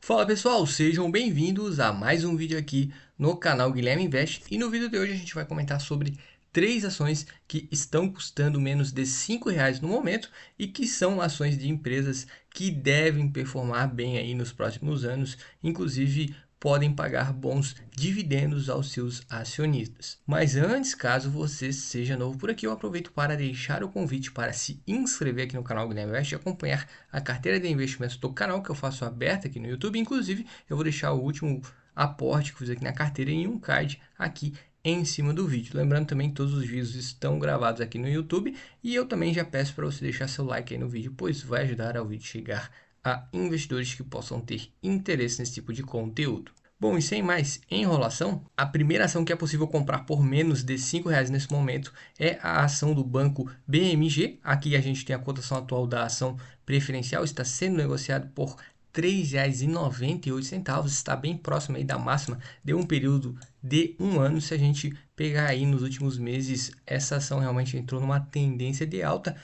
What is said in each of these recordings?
Fala pessoal, sejam bem-vindos a mais um vídeo aqui no canal Guilherme Invest. E no vídeo de hoje a gente vai comentar sobre 3 ações que estão custando menos de R$ 5 no momento e que são ações de empresas que devem performar bem aí nos próximos anos, inclusive podem pagar bons dividendos aos seus acionistas. Mas antes, caso você seja novo por aqui, eu aproveito para deixar o convite para se inscrever aqui no canal Guilherme Invest e acompanhar a carteira de investimentos do canal que eu faço aberta aqui no YouTube. Inclusive, eu vou deixar o último aporte que eu fiz aqui na carteira em um card aqui em cima do vídeo. Lembrando também que todos os vídeos estão gravados aqui no YouTube e eu também já peço para você deixar seu like aí no vídeo, pois vai ajudar ao vídeo chegar a investidores que possam ter interesse nesse tipo de conteúdo. Bom, e sem mais enrolação, a primeira ação que é possível comprar por menos de R$ 5 nesse momento é a ação do banco BMG. Aqui a gente tem a cotação atual da ação preferencial, está sendo negociado por R$ 3,98, está bem próximo aí da máxima de um período de um ano. Se a gente pegar aí nos últimos meses, essa ação realmente entrou numa tendência de alta,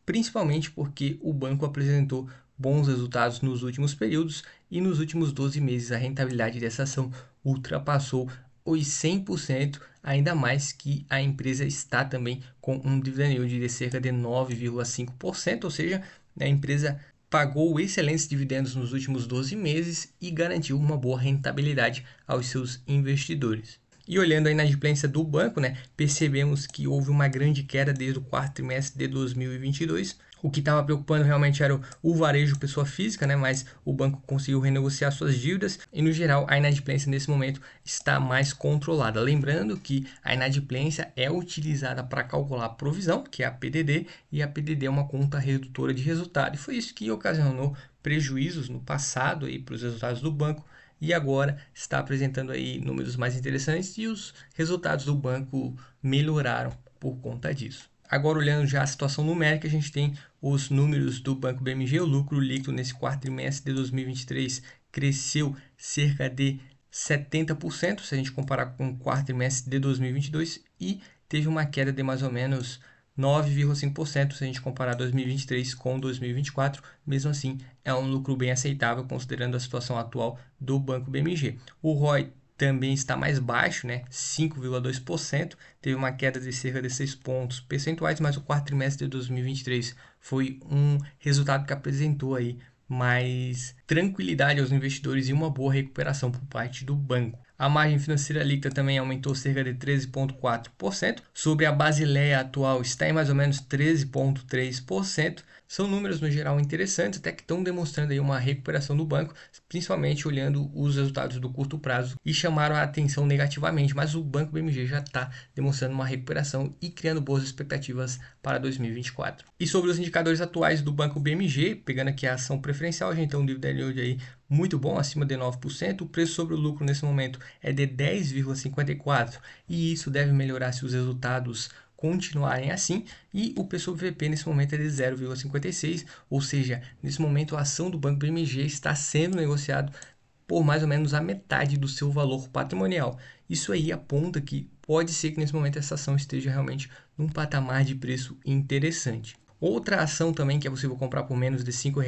principalmente porque o banco apresentou bons resultados nos últimos períodos e nos últimos 12 meses a rentabilidade dessa ação ultrapassou os 100%, ainda mais que a empresa está também com um dividend yield de cerca de 9,5%, ou seja, a empresa pagou excelentes dividendos nos últimos 12 meses e garantiu uma boa rentabilidade aos seus investidores. E olhando a inadimplência do banco, percebemos que houve uma grande queda desde o quarto trimestre de 2022. O que estava preocupando realmente era o varejo pessoa física, mas o banco conseguiu renegociar suas dívidas e, no geral, a inadimplência nesse momento está mais controlada. Lembrando que a inadimplência é utilizada para calcular a provisão, que é a PDD, e a PDD é uma conta redutora de resultado. E foi isso que ocasionou prejuízos no passado para os resultados do banco, e agora está apresentando aí números mais interessantes e os resultados do banco melhoraram por conta disso. Agora, olhando já a situação numérica, a gente tem os números do Banco BMG. O lucro líquido nesse quarto trimestre de 2023 cresceu cerca de 70%, se a gente comparar com o quarto trimestre de 2022, e teve uma queda de mais ou menos 9,5% se a gente comparar 2023 com 2024. Mesmo assim, é um lucro bem aceitável considerando a situação atual do Banco BMG. O ROI também está mais baixo, 5,2%, teve uma queda de cerca de 6 pontos percentuais, mas o quarto trimestre de 2023 foi um resultado que apresentou aí mais tranquilidade aos investidores e uma boa recuperação por parte do banco. A margem financeira líquida também aumentou cerca de 13,4%. Sobre a Basileia atual, está em mais ou menos 13,3%. São números, no geral, interessantes, até que estão demonstrando aí uma recuperação do banco, principalmente olhando os resultados do curto prazo, e chamaram a atenção negativamente, mas o Banco BMG já está demonstrando uma recuperação e criando boas expectativas para 2024. E sobre os indicadores atuais do Banco BMG, pegando aqui a ação preferencial, a gente tem um dividend yield aí muito bom, acima de 9%. O preço sobre o lucro nesse momento é de 10,54% e isso deve melhorar se os resultados continuarem assim, e o P sobre VP nesse momento é de 0,56, ou seja, nesse momento a ação do Banco BMG está sendo negociado por mais ou menos a metade do seu valor patrimonial. Isso aí aponta que pode ser que nesse momento essa ação esteja realmente num patamar de preço interessante. Outra ação também que é possível comprar por menos de R$ 5,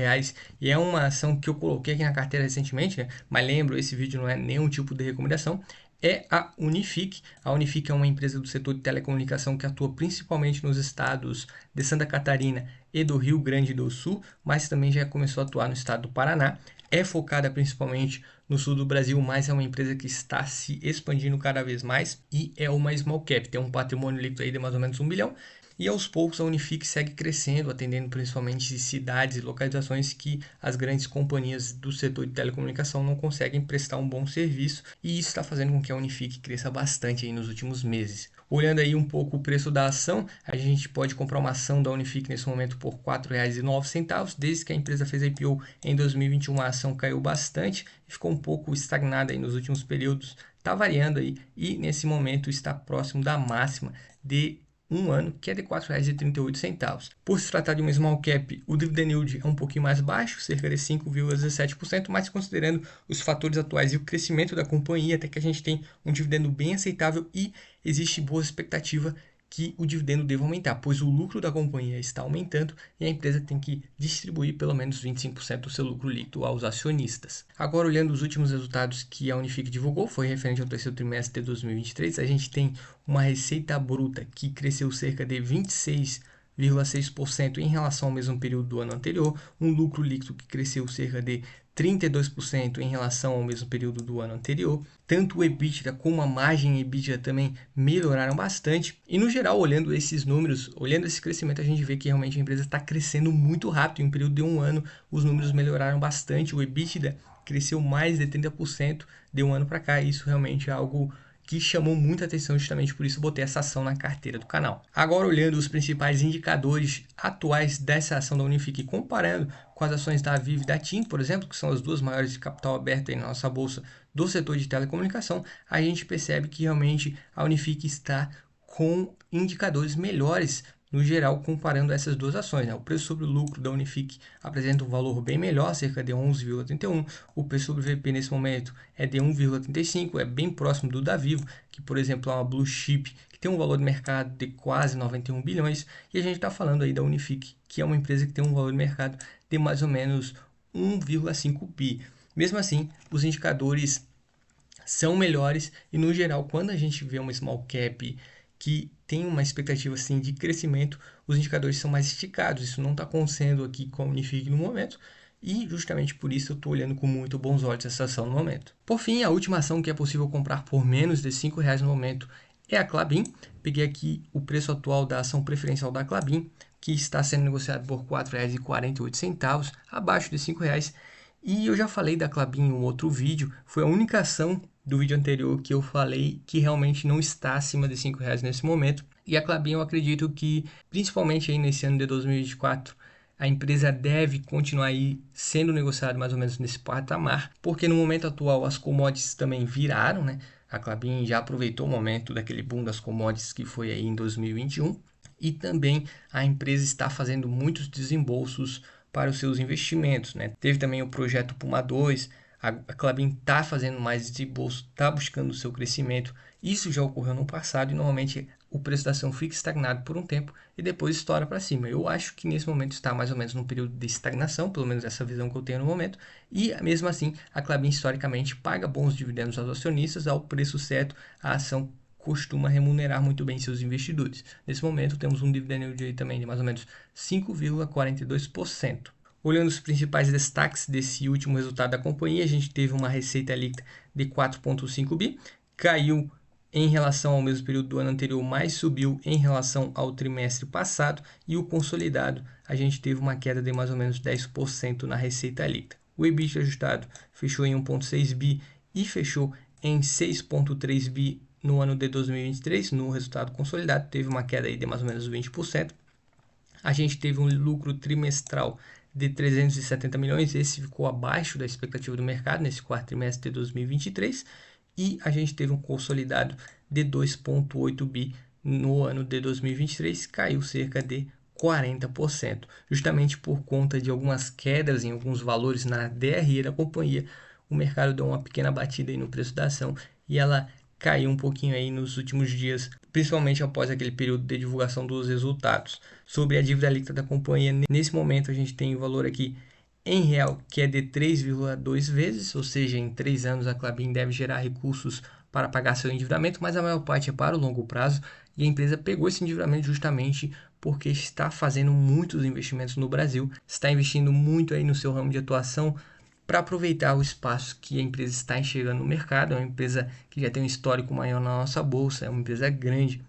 e é uma ação que eu coloquei aqui na carteira recentemente, mas lembro, esse vídeo não é nenhum tipo de recomendação, é a Unifique. A Unifique é uma empresa do setor de telecomunicação que atua principalmente nos estados de Santa Catarina e do Rio Grande do Sul, mas também já começou a atuar no estado do Paraná. É focada principalmente no sul do Brasil, mas é uma empresa que está se expandindo cada vez mais e é uma small cap, tem um patrimônio líquido aí de mais ou menos 1 bilhão. E aos poucos a Unifique segue crescendo, atendendo principalmente cidades e localizações que as grandes companhias do setor de telecomunicação não conseguem prestar um bom serviço, e isso está fazendo com que a Unifique cresça bastante aí nos últimos meses. Olhando aí um pouco o preço da ação, a gente pode comprar uma ação da Unifique nesse momento por R$ 4,09. Desde que a empresa fez a IPO em 2021, a ação caiu bastante e ficou um pouco estagnada aí nos últimos períodos. Está variando aí e nesse momento está próximo da máxima de um ano, que é de R$ 4,38. Por se tratar de uma small cap, o dividend yield é um pouquinho mais baixo, cerca de 5,17%, mas considerando os fatores atuais e o crescimento da companhia, até que a gente tem um dividendo bem aceitável e existe boa expectativa que o dividendo deva aumentar, pois o lucro da companhia está aumentando e a empresa tem que distribuir pelo menos 25% do seu lucro líquido aos acionistas. Agora, olhando os últimos resultados que a Unifique divulgou, foi referente ao terceiro trimestre de 2023, a gente tem uma receita bruta que cresceu cerca de 26,6% em relação ao mesmo período do ano anterior, um lucro líquido que cresceu cerca de 32% em relação ao mesmo período do ano anterior. Tanto o EBITDA como a margem EBITDA também melhoraram bastante. E no geral, olhando esses números, olhando esse crescimento, a gente vê que realmente a empresa está crescendo muito rápido. Em um período de um ano, os números melhoraram bastante. O EBITDA cresceu mais de 30% de um ano para cá. E isso realmente é algo que chamou muita atenção, justamente por isso botei essa ação na carteira do canal. Agora, olhando os principais indicadores atuais dessa ação da Unifique, comparando com as ações da Vivo e da TIM, por exemplo, que são as duas maiores de capital aberto aí na nossa bolsa do setor de telecomunicação, a gente percebe que realmente a Unifique está com indicadores melhores no geral, comparando essas duas ações. O preço sobre o lucro da Unifique apresenta um valor bem melhor, cerca de 11,31. O preço sobre o VP nesse momento é de 1,35, é bem próximo do da Vivo, que, por exemplo, é uma blue chip, que tem um valor de mercado de quase 91 bilhões. E a gente está falando aí da Unifique, que é uma empresa que tem um valor de mercado de mais ou menos 1,5 bi. Mesmo assim, os indicadores são melhores e, no geral, quando a gente vê uma small cap que tem uma expectativa assim de crescimento, os indicadores são mais esticados. Isso não está acontecendo aqui com a Unifique no momento e justamente por isso eu estou olhando com muito bons olhos essa ação no momento. Por fim, a última ação que é possível comprar por menos de R$5 no momento é a Klabin. Peguei aqui o preço atual da ação preferencial da Klabin, que está sendo negociado por R$ 4,48, abaixo de R$5. E eu já falei da Klabin em um outro vídeo, foi a única ação do vídeo anterior que eu falei que realmente não está acima de R$5 nesse momento. E a Klabin, eu acredito que, principalmente aí nesse ano de 2024, a empresa deve continuar aí sendo negociada mais ou menos nesse patamar, porque no momento atual as commodities também viraram, né? A Klabin já aproveitou o momento daquele boom das commodities que foi aí em 2021 e também a empresa está fazendo muitos desembolsos para os seus investimentos, né? Teve também o projeto Puma 2, a Klabin está fazendo mais desembolso, está buscando o seu crescimento. Isso já ocorreu no passado e normalmente o preço da ação fica estagnado por um tempo e depois estoura para cima. Eu acho que nesse momento está mais ou menos num período de estagnação, pelo menos essa visão que eu tenho no momento, e mesmo assim a Klabin historicamente paga bons dividendos aos acionistas, ao preço certo a ação costuma remunerar muito bem seus investidores. Nesse momento temos um dividend yield também de mais ou menos 5,42%. Olhando os principais destaques desse último resultado da companhia, a gente teve uma receita líquida de 4,5 bi, caiu em relação ao mesmo período do ano anterior, mas subiu em relação ao trimestre passado, e o consolidado a gente teve uma queda de mais ou menos 10% na receita líquida. O EBITDA ajustado fechou em 1,6 bi e fechou em 6,3 bi no ano de 2023, no resultado consolidado, teve uma queda aí de mais ou menos 20%. A gente teve um lucro trimestral de 370 milhões, esse ficou abaixo da expectativa do mercado nesse quarto trimestre de 2023, e a gente teve um consolidado de 2,8 bi no ano de 2023, caiu cerca de 40%, justamente por conta de algumas quedas em alguns valores na DRE da companhia. O mercado deu uma pequena batida aí no preço da ação e ela caiu um pouquinho aí nos últimos dias, principalmente após aquele período de divulgação dos resultados. Sobre a dívida líquida da companhia, nesse momento a gente tem o valor aqui em real, que é de 3,2 vezes, ou seja, em 3 anos a Klabin deve gerar recursos para pagar seu endividamento, mas a maior parte é para o longo prazo, e a empresa pegou esse endividamento justamente porque está fazendo muitos investimentos no Brasil, está investindo muito aí no seu ramo de atuação, para aproveitar o espaço que a empresa está enxergando no mercado. É uma empresa que já tem um histórico maior na nossa bolsa, é uma empresa grande,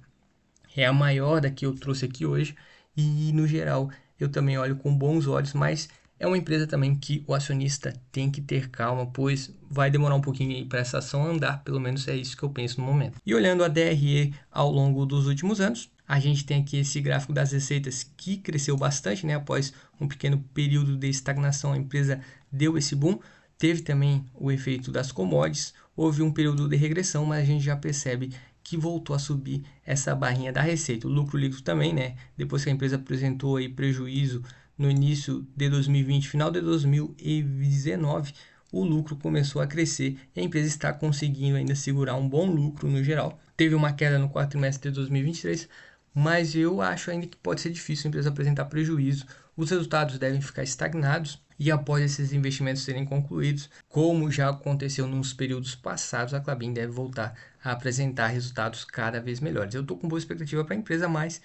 é a maior da que eu trouxe aqui hoje, e no geral eu também olho com bons olhos, mas é uma empresa também que o acionista tem que ter calma, pois vai demorar um pouquinho para essa ação andar, pelo menos é isso que eu penso no momento. E olhando a DRE ao longo dos últimos anos, a gente tem aqui esse gráfico das receitas que cresceu bastante, né? Após um pequeno período de estagnação, a empresa deu esse boom. Teve também o efeito das commodities, houve um período de regressão, mas a gente já percebe que voltou a subir essa barrinha da receita. O lucro líquido também, né? Depois que a empresa apresentou aí prejuízo no início de 2020, final de 2019, o lucro começou a crescer e a empresa está conseguindo ainda segurar um bom lucro no geral. Teve uma queda no quarto trimestre de 2023, mas eu acho ainda que pode ser difícil a empresa apresentar prejuízo. Os resultados devem ficar estagnados e após esses investimentos serem concluídos, como já aconteceu nos períodos passados, a Klabin deve voltar a apresentar resultados cada vez melhores. Eu estou com boa expectativa para a empresa, mas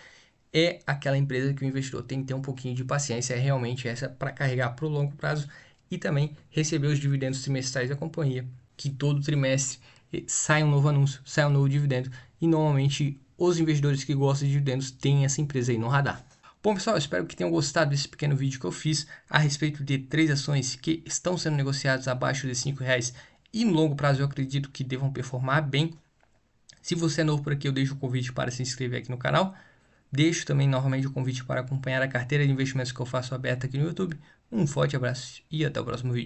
é aquela empresa que o investidor tem que ter um pouquinho de paciência, é realmente essa para carregar para o longo prazo e também receber os dividendos trimestrais da companhia, que todo trimestre sai um novo anúncio, sai um novo dividendo e normalmente os investidores que gostam de dividendos têm essa empresa aí no radar. Bom, pessoal, espero que tenham gostado desse pequeno vídeo que eu fiz a respeito de 3 ações que estão sendo negociadas abaixo de R$5 e no longo prazo eu acredito que devam performar bem. Se você é novo por aqui, eu deixo o convite para se inscrever aqui no canal. Deixo também novamente o convite para acompanhar a carteira de investimentos que eu faço aberta aqui no YouTube. Um forte abraço e até o próximo vídeo.